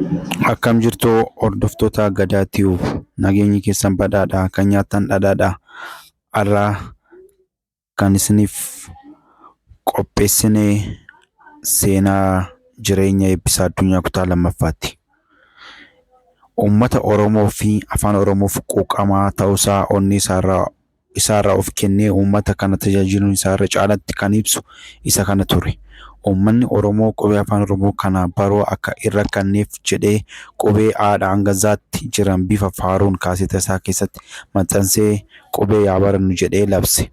Akkam jirtu hordoftoota Gadaa Tube, nageenyi keessan badhaadha, kan nyaattan dhadhaadha. Har'a kan isiniif qopheessine seenaa jireenya eebbisaa addunyaa kutaa lammaffaatti. Uummata Oromoo fi afaan Oromoof quuqamaa ta'uusaa onni isaarraa of kennee uummata kana tajaajiluun isaarra caalatti kan ibsu isa kana ture. Uummanni Oromoo qubee afaan Oromoo kana baruu akka irra kanneef jedhee qubee haadha hanga zaatti jiran bifa faaruun kaaseeta isaa keessatti maxxansee qubee yaa barannu jedhee labse.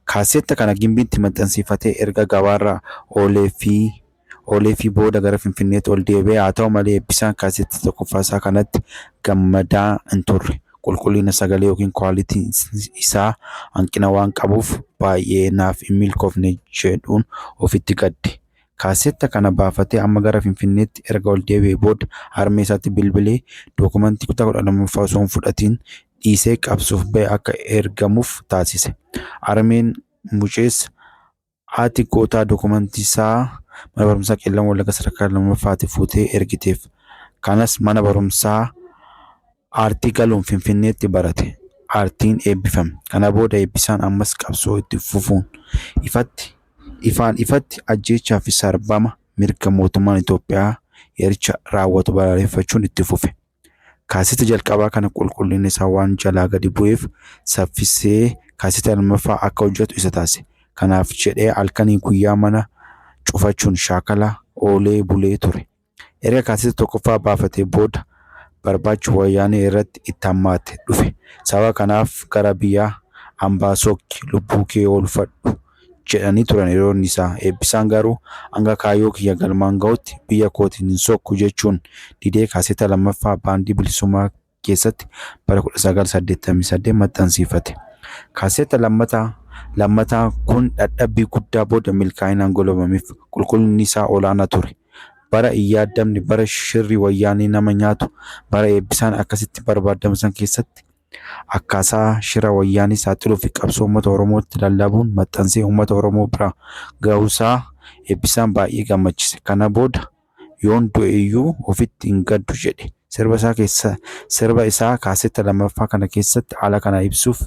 Kaaseetta kana gimbiitti maxxansiifatee erga gabaarra oolee fi booda gara Finfinneetti ol deebi'ee, haa ta'u malee eebbisaan kaaseetta tokkoffaasaa kanatti gammadaa hin turre. Qulqullina sagalee yookiin kwaalitiin isaa hanqina waan qabuuf baay'ee naaf hin milkoofne jedhuun ofitti gadde. Kaaseetta kana baafatee amma gara Finfinneetti erga ol deebi'ee booda harmee isaatti bilbilee dookumentii kutaa 12ffaa osoo hin fudhatiin dhiisee qabsuuf ba'e akka ergamuuf taasise. Harmeen mucees haati gootaa dookumentii isaa mana barumsaa Qeellam Wallagga sadarkaa 2ffaatti fuutee ergiteef. Kanas mana barumsaa aartii galuun Finfinneetti barate. Aartiin eebbifame. Kana booda eebbisaan ammas qabsoo itti fufuun ifatti ajjeechaa fi sarbama mirga mootummaan Itoophiyaa yericha raawwatu balaaleffachuun itti fufe. Kaaseetta jalqabaa kana qulqullinni isaa waan jalaa gadi bu'eef saffisee kaaseetta lammaffaa akka hojjetu isa taasise. Kanaaf jedhee halkanii guyyaa mana cufachuun shaakala oolee bulee ture. Erga kaaseetta tokkoffaa baafatee booda barbaachi wayyaanee irratti itti hammaate dhufe. Sababa kanaaf gara biyya hambaa sokki lubbuu kee oolfadhu jedhanii turan hiriyoonni isaa. Eebbisaan garuu hanga kaayyoo kiyya galmaan ga'utti biyya kootiin hin sokku jechuun didee kaaseetta lammaffaa baandii bilisummaa keessatti bara 1988 maxxansiifate. Kaaseetta lammataa kun dadhabbii guddaa booda milkaa'inaan goolabameef qulqullinni isaa olaanaa ture. Bara hin yaadamne, bara shirri wayyaanii nama nyaatu, bara eebbisaan akkasitti barbaadamu san keessatti akkaasaa shira wayyaanii saaxiluu fi qabsoo uummata Oromootti lallabuun maxxansee uummata Oromoo bira ga'uusaa eebbisaan baay'ee gammachiise. Kana booda yoon du'e iyyuu ofitti hin gaddu jedhe. Sirba isaa kaaseetta lammaffaa kana keessatti haala kana ibsuuf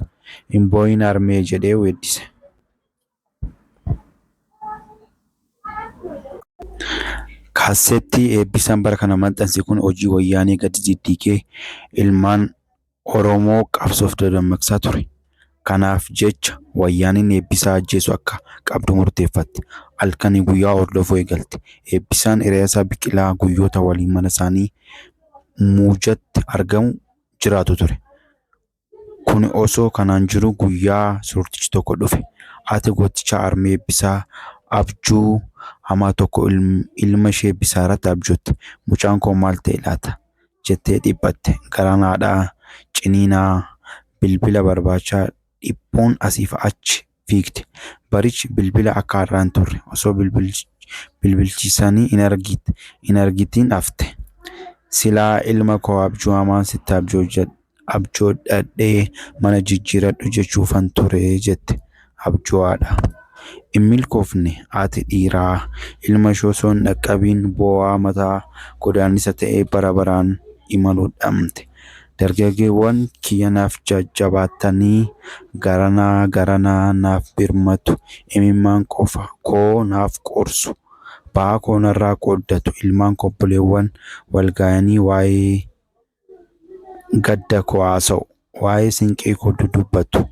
hin boo'in harmee jedhee weeddise. Kaaseettii eebbisaan bara kana maxxanse kun hojii wayyaanii gadi diddiigee ilmaan Oromoo qabsoof dammaqsaa ture. Kanaaf jecha wayyaaniin eebbisaa ajjeesuu akka qabdu murteeffatte. Halkanii guyyaa hordofuu eegalte. Eebbisaan Hiriyaasaa Biqilaa guyyoota waliin mana isaanii muujatti argamu jiraatu ture. Kuni osoo kanaan jiru guyyaa suurtichi tokko dhufe. Haati gootichaa harmee eebbisaa abjuu hamaa tokko ilma ishee eebbisaa irratti abjootte. Mucaan koo maal ta'e laata jettee dhiphatte. Garaan haadhaa ciniinaa bilbila barbaachaa dhiphuun asiif achi fiigte. Barichi bilbila akka har'aan turre. Osoo bilbilchiisanii hin argitiin hafte. Silaa ilma koo abjuu hamaan sitti abjoodhadhee mana jijjiiradhu jechuufan ture jette abjuu haadha. Hin milkoofne haati dhiiraa ilma ishee osoo hin dhaqqabiin boo'aa mataa godaannisa ta'ee bara baraan imaluu dhabde. Dargaggeewwan kiyya naaf jajjabaatanii garanaa naaf birmatu, imimmaan qofa koo naaf qorsu, ba'aa koo narraa qooddatu. Ilmaan obboleewwan wal ga'anii waa'ee gadda koo haasa'u, waa'ee siinqee koo dudubbatu,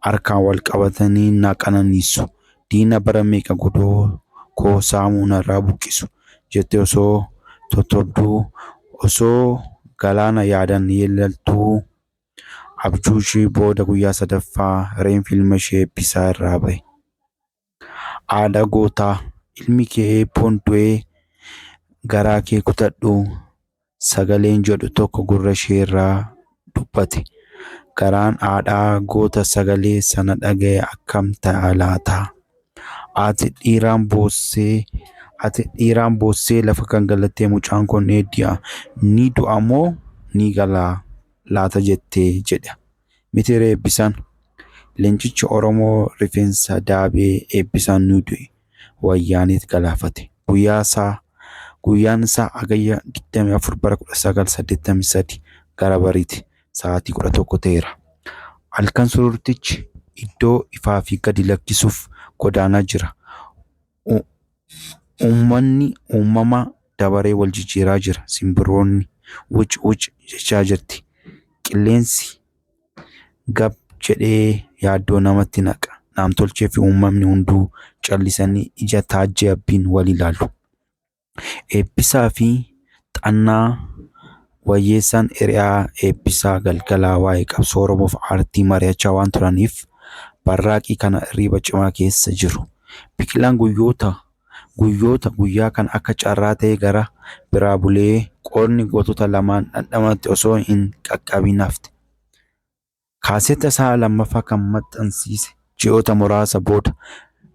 harkaan wal qabatanii na qananiisu. Diina bara meeqa godoo koo saamuu narraa buqqisu jettee osoo tottobduu, osoo galaana yaadan yeellaltuu abjuu ishee booda guyyaa sadaffaa reenfi ilma ishee eebbisaa irraa ba'e. Haadha gootaa, ilmi kee eebboon du'ee garaa kee kutadhu sagaleen jedhu tokko gurra ishee irraa dubbate. Garaan haadhaa goota sagalee sana dhaga'e akkam ta'a laata? Ati dhiiraan boossee lafa kan galattee mucaan kun ni du'a moo ni gala laata jettee jedha. Miti eebbisaan leencichi Oromoo rifeensa daabee eebbisaan ni du'e wayyaaniit galaafate. Guyyaa Guyyaan isaa hagayya 24 bara 1983 gara bariiti sa'aatii 11 ta'eera. Halkan sururtichi iddoo ifaa fi gadi lakkisuuf godaanaa jira. Uumama dabaree wal jijjiiraa jira. Simbirroonni wuc jechaa jirti. Qilleensi gab jedhee yaaddoo namatti naqa. Namtolchee fi uumamni hunduu callisanii ija taajjabbiin wal ilaalu. Eebbisaa fi Xannaa Wayyeessaan hiriyaa eebbisaa galgalaa waa'ee qabsoo Oromoof aartii mari'achaa waan turaniif barraaqii kana hirriba cimaa keessa jiru. Biqilaan guyyaa kan akka carraa ta'e gara biraa bulee qoodni gootota lamaan dhandhamatti osoo hin qaqqabin hafte. Kaaseeta isaa lammaffaa kan maxxansiise ji'oota muraasa booda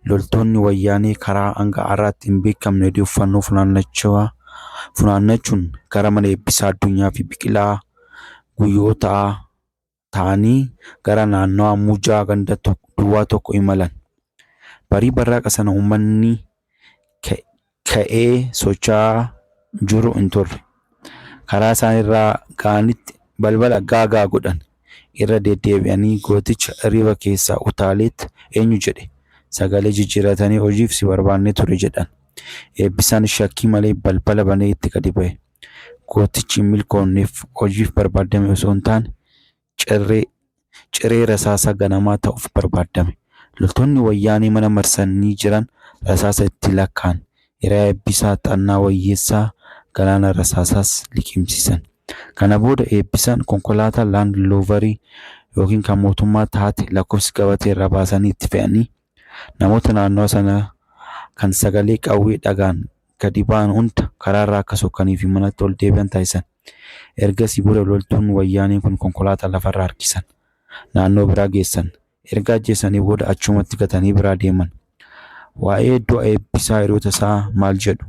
loltoonni wayyaanee karaa hanga har'aatti hin beekamne uffannoo funaannachuun gara mana eebbisaa addunyaa fi biqilaa guyyoota ta'anii gara naannawaa Mujaa ganda duwwaa tokko imalan. Barii barraaqa sana uummanni ka'ee socho'aa jiru hin turre. Karaa isaan irraa ga'anitti balbala gaagaa godhan. Irra deddeebi'anii gooticha hirriba keessaa utaaleetti eenyu jedhe. Sagalee jijjiiratanii hojiif si barbaannee ture jedhan. Eebbisaan shakkii malee balbala banee itti gadi ba'e. Gootichi milkoonneef hojiif barbaadame osoo hin taane ciree rasaasa ganamaa ta'uuf barbaadame. Loltoonni wayyaanii mana marsanii jiran rasaasa itti lakkaan. Hiriyaa eebbisaa Xannaa Wayyeessaa galaana rasaasaas liqimsiisan. Kana booda eebbisaan konkolaataa Land Roverii yookiin kan mootummaa taate lakkoofsi gabatee irraa baasanii itti fe'anii namoota naannoo sana kan sagalee qawwee dhagaan gadi ba'an hunda karaarraa akka sokkanii fi manatti ol deebi'an taasisan. Ergasii booda loltuun wayyaanii kun konkolaataa lafarraa harkisan. Naannoo biraa geessan. Erga ajjeesanii booda achumatti gatanii biraa deeman. Waa'ee du'a eebbisaa hiriyoota isaa maal jedhu?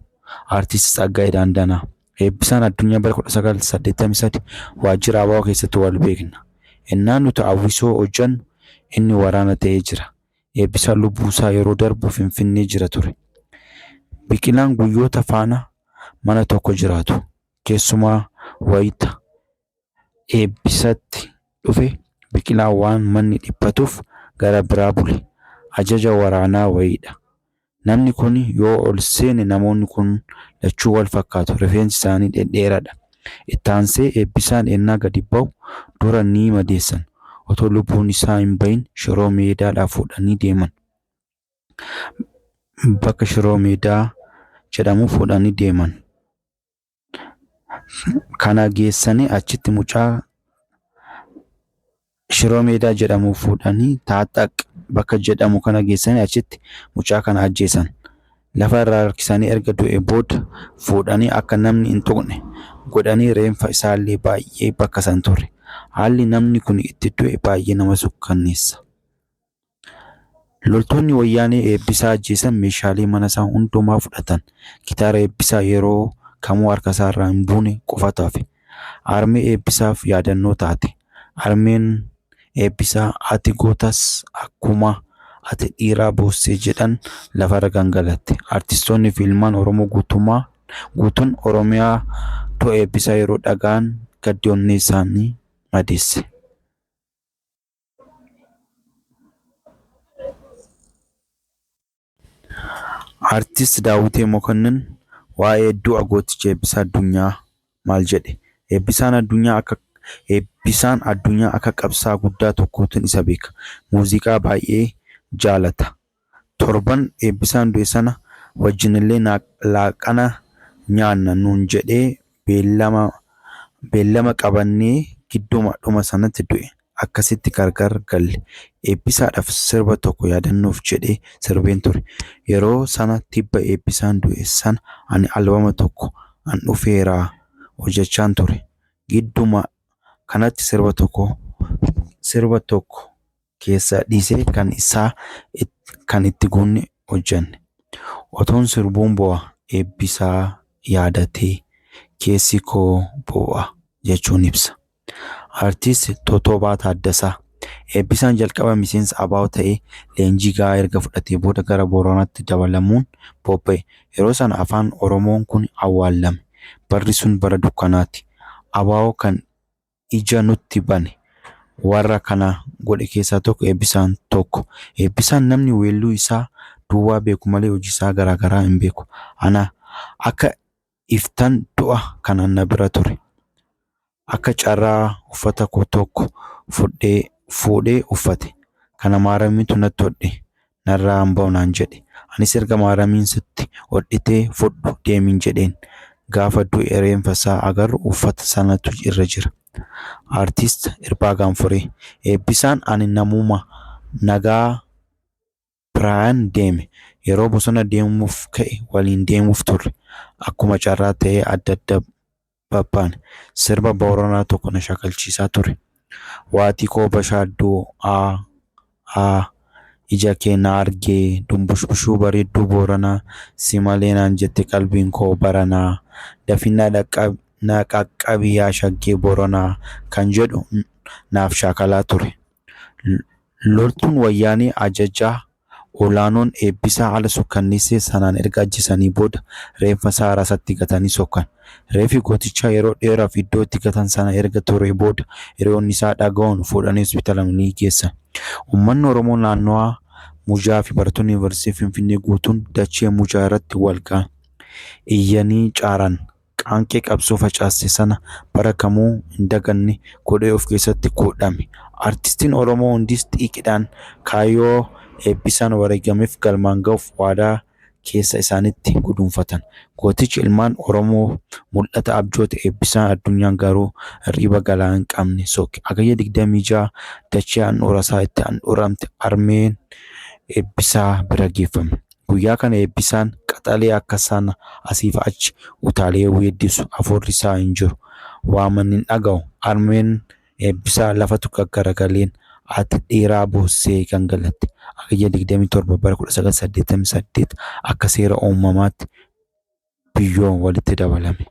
Aartist Tsaggaayee Daandanaa. Eebbisaan addunyaa bara 1983 waajjira ABO keessatti wal beekna. Innaan nuti hawwisoo hojjannu inni waraana ta'ee jira. Eebbisaan lubbuusaa yeroo darbu Finfinnee jira ture. Biqilaan guyyoota faana mana tokko jiraatu. Keessumaa wayita eebbisatti dhufe biqilaan waan manni dhiphatuuf gara biraa bule. Ajaja waraanaa wayiidha. Namni kun yoo ol seene namoonni kun lachuu wal fakkaatu. Rifeensi isaanii dhedheeraadha. Itti aansee eebbisaan ennaa gadi ba'u dura ni madeessan. Otoo lubbuun isaa hin bahin Shiroo Meedaadhaa fuudhanii deeman. Bakka Shiroo Meedaa jedhamu fuudhanii deeman. Kana geessanii achitti mucaa Shiroo Meedaa jedhamu fuudhanii Taaxaq bakka jedhamu kana geessanii achitti mucaa kana ajjeesan. Lafa irraa harkisanii erga du'e booda fuudhanii akka namni hin tuqne godhanii reenfa isaallee baay'ee bakka san ture. Haalli namni kun itti du'e baay'ee nama sukkanneessa. Loltoonni wayyaanee eebbisaa ajjeesan meeshaalee mana isaa hundumaa fudhatan. Kitaara eebbisaa yeroo kamuu harka isaa irraa hin buune qofatu hafe. Armee eebbisaaf yaadannoo taate. Armeen eebbisaa ati gootas akkuma ati dhiiraa boossee jedhan lafarra gangalatte. Artistoonni fi ilmaan Oromoo guutuun Oromiyaa du'a eebbisaa yeroo dhagaan gaddi onnee isaanii madeesse. Artist Daawitee Mokonnin waa'ee du'a gooticha eebbisaa addunyaa maal jedhe? Eebbisaan addunyaa akka qabsaa guddaa tokkootiin isa beeka. Muuziqaa baay'ee jaalata. Torban eebbisaan du'e sana wajjinillee laaqana nyaanna nuun jedhee beellama qabannee gidduma dhuma sanatti du'e. Akkasitti gargar galle. Eebbisaadhaaf sirba tokko yaadannoof jedhee sirbeen ture. Yeroo sana tibba eebbisaan du'e sana ani albama tokko an dhufeeraa hojjechaan ture. Gidduma kanatti sirba tokko keessa dhiisee kan itti guunne hojjanne. Otoon sirbuun bo'a eebbisaa yaadatee keessi koo bo'a jechuun ibsa. Artist Totobaa Taaddasaa. Eebbisaan jalqaba miseensa ABO ta'ee leenjii gahaa erga fudhatee booda gara Booranaatti dabalamuun bobba'e. Yeroo sana afaan Oromoon kun awwaalame. Barri sun bara dukkanaati. ABO kan ija nutti bane warra kana godhe keessaa tokko Eebbisaan tokko. Eebbisaan namni weelluu isaa duwwaa beeku malee hojii isaa garaagaraa hin beeku. Ana akka iftan du'a kanan na bira ture. Akka carraa uffata koo tokko fuudhee uffate. Kana maaramiitu natti hodhe narraa hamba'u naan jedhe. Anis erga maaramiin sitti hodhitee fudhu deemin jedheen. Gaafa du'e reenfasaa agarru uffata sanatu irra jira. Artist Irbaa Gaanfuree. Eebbisaan ani namuma nagaa biraan deeme. Yeroo bosona deemuuf ka'e waliin deemuuf turre. Akkuma carraa ta'ee adda babbaane. Sirba Booranaa tokko na shakalchiisaa ture. Waatii koo bashaadduu ija kee na argee dumbushbushuu bareedduu Booranaa si malee naan jette qalbiin koo baranaa dafinaa na qaqqabii yaa shaggee Booranaa kan jedhu naaf shaakalaa ture. Loltuun wayyaanii ajajaa olaanoon Eebbisaa ala sukkanneessee sanaan erga ajjeesanii booda reenfasaa rasatti gatanii sokkan. Reefi gootichaa yeroo dheeraaf iddoo itti gatan sana erga ture booda hiriyoonni isaa dhaga'uun fuudhanii hospitaala ni geessan. Uummanni Oromoo naannoo Mujaa fi barattoonni Yuunivarsiitii Finfinnee guutuun dachee Mujaa irratti wal ga'an. Iyyanii caaran qaanqee qabsoo facaase sana bara kamuu hin daganne godhee of keessatti kuudhame. Artistiin Oromoo hundis xiiqidhaan kaayyoo Eebbisaan wareegameef galmaan ga'uuf waadaa keessa isaanitti guduunfatan. Gootichi ilmaan Oromoo mul'ata abjoota Eebbisaan addunyaan garuu hirriba galaa hin qabne sokke. Hagayya 26 dachee handhuurasaa itti handhuuramte armeen Eebbisaa bira geeffame. Guyyaa kana Eebbisaan qaxalee akka sana asiif achi utaalee weeddisu afurri isaa hin jiru. Waaman hin dhaga'u. Armeen Eebbisaa lafatu gaggaragaleen ati dheeraa boossee kan galatte. Hagayya 27 bara 1988 akka seera uumamaatti biyyoon walitti dabalame.